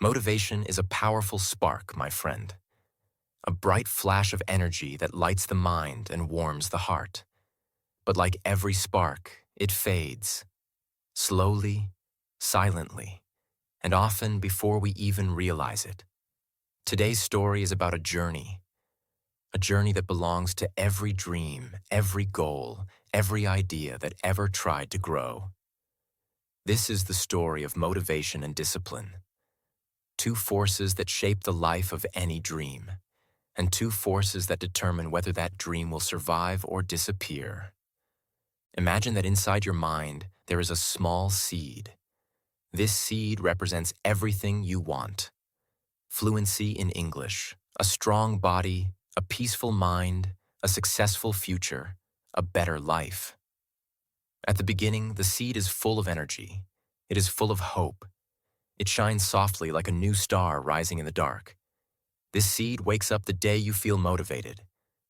Motivation is a powerful spark, my friend, a bright flash of energy that lights the mind and warms the heart. But like every spark, it fades, slowly, silently, and often before we even realize it. Today's story is about a journey that belongs to every dream, every goal, every idea that ever tried to grow. This is the story of motivation and discipline, two forces that shape the life of any dream, and two forces that determine whether that dream will survive or disappear. Imagine that inside your mind there is a small seed. This seed represents everything you want: fluency in English, a strong body, a peaceful mind, a successful future, a better life. At the beginning, the seed is full of energy. It is full of hope. It shines softly like a new star rising in the dark. This seed wakes up the day you feel motivated,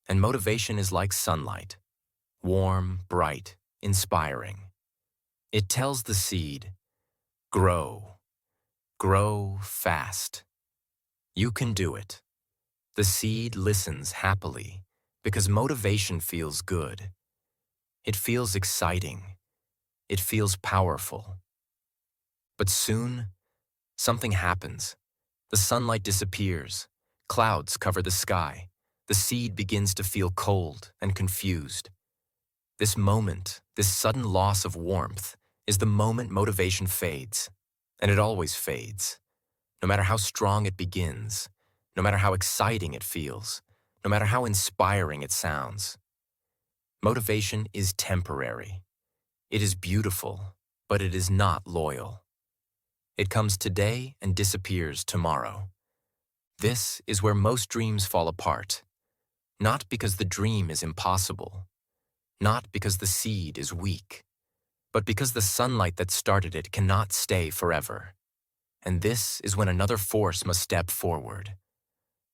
and motivation is like sunlight, warm, bright, inspiring. It tells the seed, grow, grow fast. You can do it. The seed listens happily because motivation feels good. It feels exciting. It feels powerful. But soon, something happens. The sunlight disappears. Clouds cover the sky. The seed begins to feel cold and confused. This moment, this sudden loss of warmth, is the moment motivation fades. And it always fades. No matter how strong it begins, no matter how exciting it feels, no matter how inspiring it sounds. Motivation is temporary. It is beautiful, but it is not loyal. It comes today and disappears tomorrow. This is where most dreams fall apart, not because the dream is impossible, not because the seed is weak, but because the sunlight that started it cannot stay forever. And this is when another force must step forward.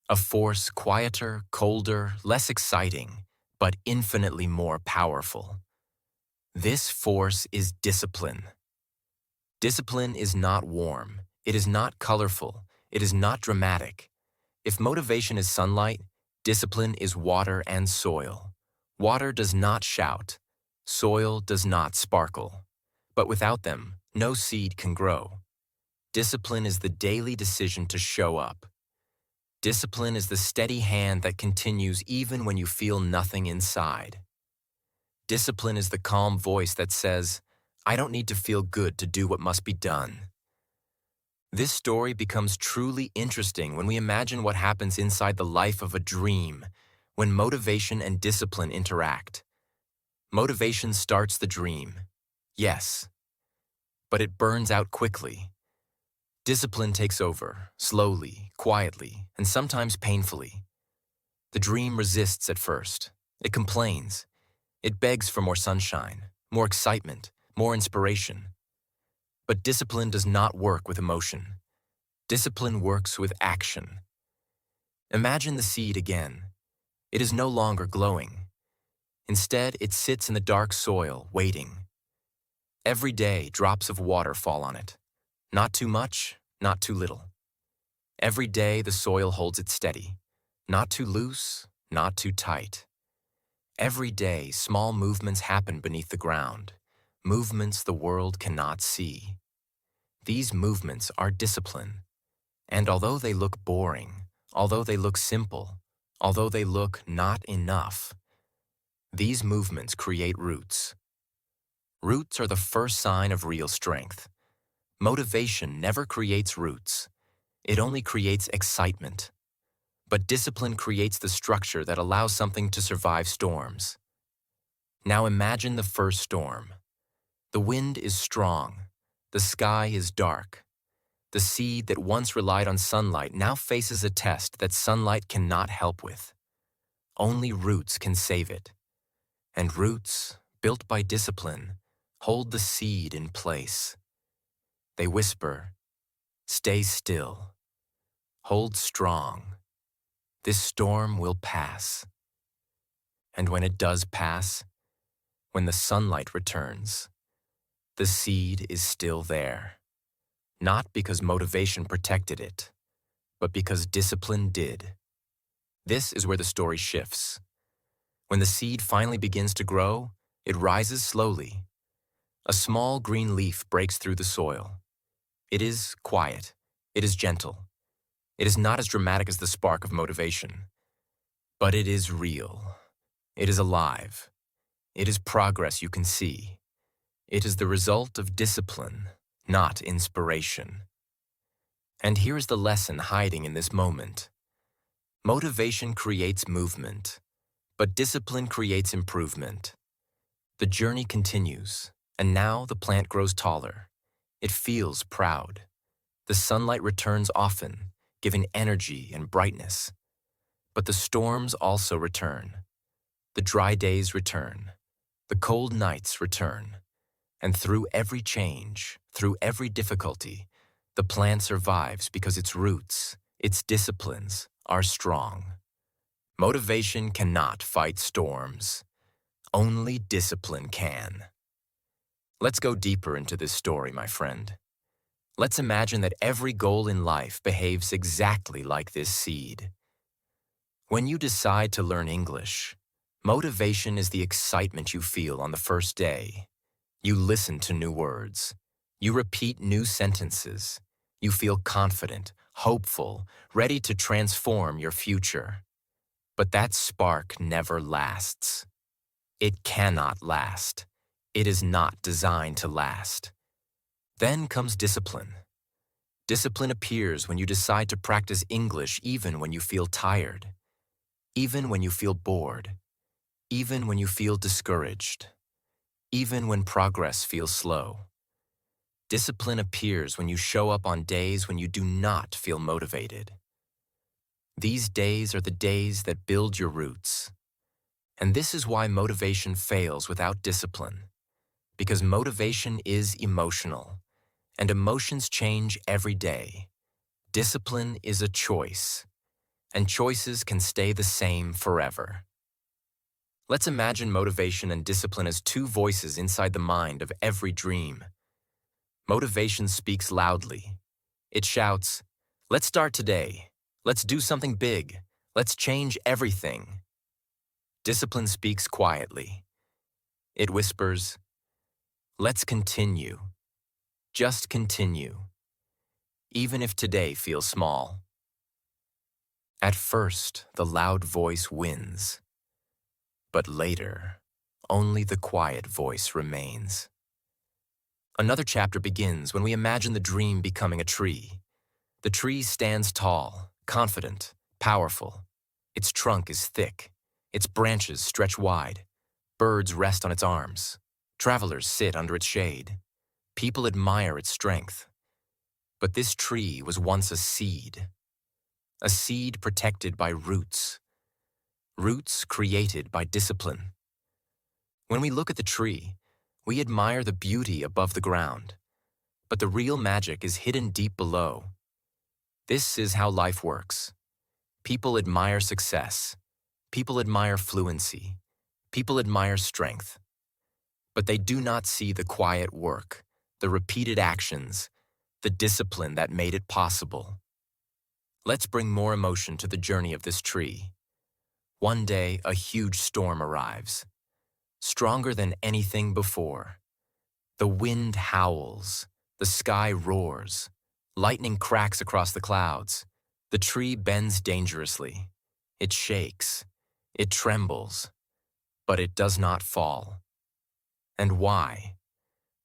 A force quieter, colder, less exciting, but infinitely more powerful. This force is discipline. Discipline is not warm. It is not colorful. It is not dramatic. If motivation is sunlight, discipline is water and soil. Water does not shout. Soil does not sparkle. But without them, no seed can grow. Discipline is the daily decision to show up. Discipline is the steady hand that continues even when you feel nothing inside. Discipline is the calm voice that says, I don't need to feel good to do what must be done. This story becomes truly interesting when we imagine what happens inside the life of a dream when motivation and discipline interact. Motivation starts the dream, yes, but it burns out quickly. Discipline takes over, slowly, quietly, and sometimes painfully. The dream resists at first. It complains. It begs for more sunshine, more excitement, more inspiration. But discipline does not work with emotion. Discipline works with action. Imagine the seed again. It is no longer glowing. Instead, it sits in the dark soil, waiting. Every day, drops of water fall on it. Not too much, not too little. Every day, the soil holds it steady. Not too loose, not too tight. Every day, small movements happen beneath the ground, movements the world cannot see. These movements are discipline. And although they look boring, although they look simple, although they look not enough, these movements create roots. Roots are the first sign of real strength. Motivation never creates roots. It only creates excitement. But discipline creates the structure that allows something to survive storms. Now imagine the first storm. The wind is strong. The sky is dark. The seed that once relied on sunlight now faces a test that sunlight cannot help with. Only roots can save it. And roots, built by discipline, hold the seed in place. They whisper, stay still. Hold strong. This storm will pass. And when it does pass, when the sunlight returns, the seed is still there. not because motivation protected it, but because discipline did. This is where the story shifts. When the seed finally begins to grow, it rises slowly. A small green leaf breaks through the soil. It is quiet. It is gentle. It is not as dramatic as the spark of motivation. But it is real. It is alive. It is progress you can see. It is the result of discipline, not inspiration. And here is the lesson hiding in this moment. Motivation creates movement, but discipline creates improvement. The journey continues, and now the plant grows taller. It feels proud. The sunlight returns often, giving energy and brightness. But the storms also return. The dry days return. The cold nights return. And through every change, through every difficulty, the plant survives because its roots, its disciplines, are strong. Motivation cannot fight storms. Only discipline can. Let's go deeper into this story, my friend. Let's imagine that every goal in life behaves exactly like this seed. When you decide to learn English, motivation is the excitement you feel on the first day. You listen to new words. You repeat new sentences. You feel confident, hopeful, ready to transform your future. But that spark never lasts. It cannot last. It is not designed to last. Then comes discipline. Discipline appears when you decide to practice English even when you feel tired, even when you feel bored, even when you feel discouraged, even when progress feels slow. Discipline appears when you show up on days when you do not feel motivated. These days are the days that build your roots. And this is why motivation fails without discipline. Because motivation is emotional, and emotions change every day. Discipline is a choice, and choices can stay the same forever. Let's imagine motivation and discipline as two voices inside the mind of every dream. Motivation speaks loudly. It shouts, "Let's start today. Let's do something big. Let's change everything." Discipline speaks quietly. It whispers, "Let's continue. Just continue. Even if today feels small." At first, the loud voice wins. But later, only the quiet voice remains. Another chapter begins when we imagine the dream becoming a tree. The tree stands tall, confident, powerful. Its trunk is thick. Its branches stretch wide. Birds rest on its arms. Travelers sit under its shade. People admire its strength. But this tree was once a seed protected by roots created by discipline. When we look at the tree, we admire the beauty above the ground, but the real magic is hidden deep below. This is how life works. People admire success. People admire fluency. People admire strength. But they do not see the quiet work, the repeated actions, the discipline that made it possible. Let's bring more emotion to the journey of this tree. One day, a huge storm arrives, stronger than anything before. The wind howls, the sky roars, lightning cracks across the clouds. The tree bends dangerously. It shakes, it trembles, but it does not fall. And why?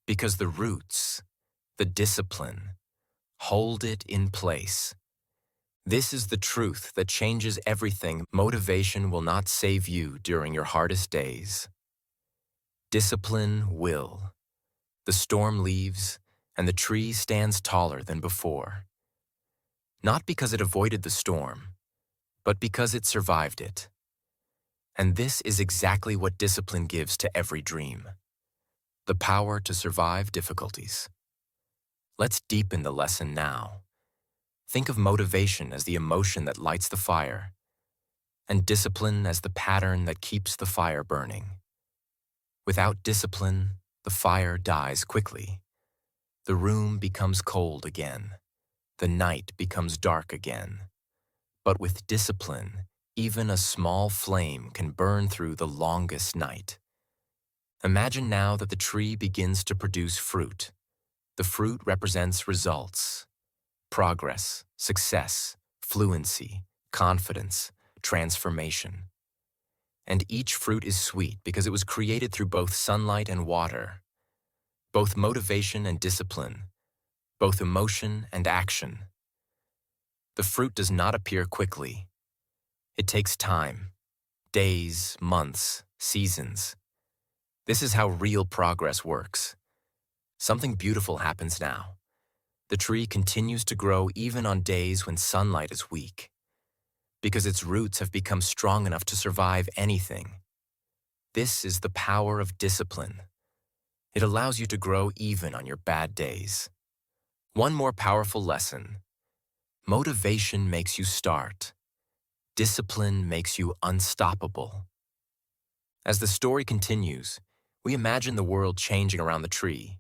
Because the roots, the discipline, hold it in place. This is the truth that changes everything. Motivation will not save you during your hardest days. Discipline will. The storm leaves, and the tree stands taller than before. Not because it avoided the storm, but because it survived it. And this is exactly what discipline gives to every dream: the power to survive difficulties. Let's deepen the lesson now. Think of motivation as the emotion that lights the fire, and discipline as the pattern that keeps the fire burning. Without discipline, the fire dies quickly. The room becomes cold again. The night becomes dark again. But with discipline, even a small flame can burn through the longest night. Imagine now that the tree begins to produce fruit. The fruit represents results, progress, success, fluency, confidence, transformation. And each fruit is sweet because it was created through both sunlight and water, both motivation and discipline, both emotion and action. The fruit does not appear quickly. It takes time, days, months, seasons. This is how real progress works. Something beautiful happens now. The tree continues to grow even on days when sunlight is weak, because its roots have become strong enough to survive anything. This is the power of discipline. It allows you to grow even on your bad days. One more powerful lesson. Motivation makes you start. Discipline makes you unstoppable. As the story continues, we imagine the world changing around the tree.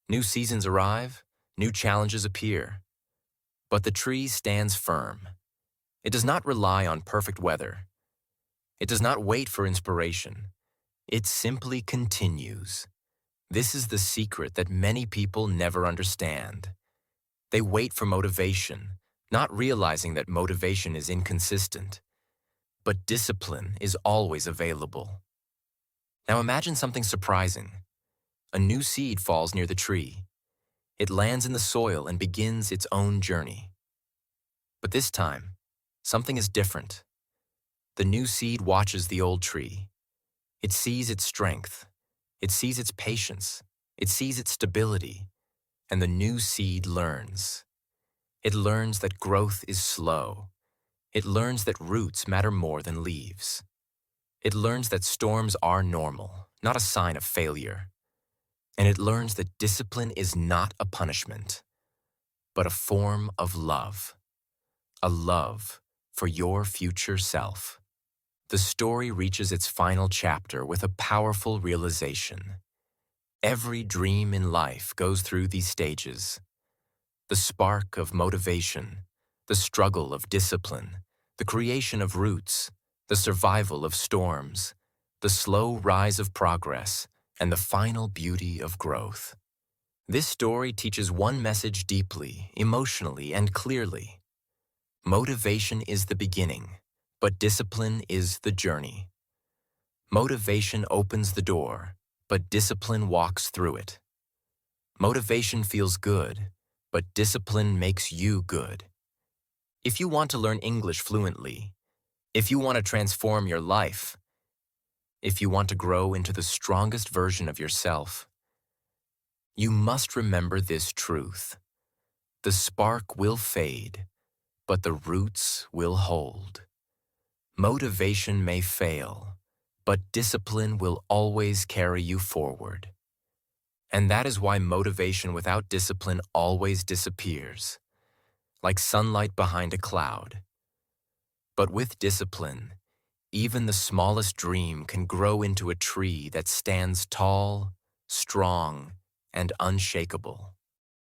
New seasons arrive, new challenges appear. But the tree stands firm. It does not rely on perfect weather. It does not wait for inspiration. It simply continues. This is the secret that many people never understand. They wait for motivation, not realizing that motivation is inconsistent. But discipline is always available. Now imagine something surprising. A new seed falls near the tree. It lands in the soil and begins its own journey. But this time, something is different. The new seed watches the old tree. It sees its strength. It sees its patience. It sees its stability. And the new seed learns. It learns that growth is slow. It learns that roots matter more than leaves. It learns that storms are normal, not a sign of failure. And it learns that discipline is not a punishment, but a form of love. A love for your future self. The story reaches its final chapter with a powerful realization. Every dream in life goes through these stages. The spark of motivation, the struggle of discipline, the creation of roots, the survival of storms, the slow rise of progress, and the final beauty of growth. This story teaches one message deeply, emotionally, and clearly. Motivation is the beginning, but discipline is the journey. Motivation opens the door, but discipline walks through it. Motivation feels good, but discipline makes you good. If you want to learn English fluently, if you want to transform your life, if you want to grow into the strongest version of yourself, you must remember this truth. The spark will fade, but the roots will hold. Motivation may fail, but discipline will always carry you forward. And that is why motivation without discipline always disappears, like sunlight behind a cloud. But with discipline, even the smallest dream can grow into a tree that stands tall, strong, and unshakable.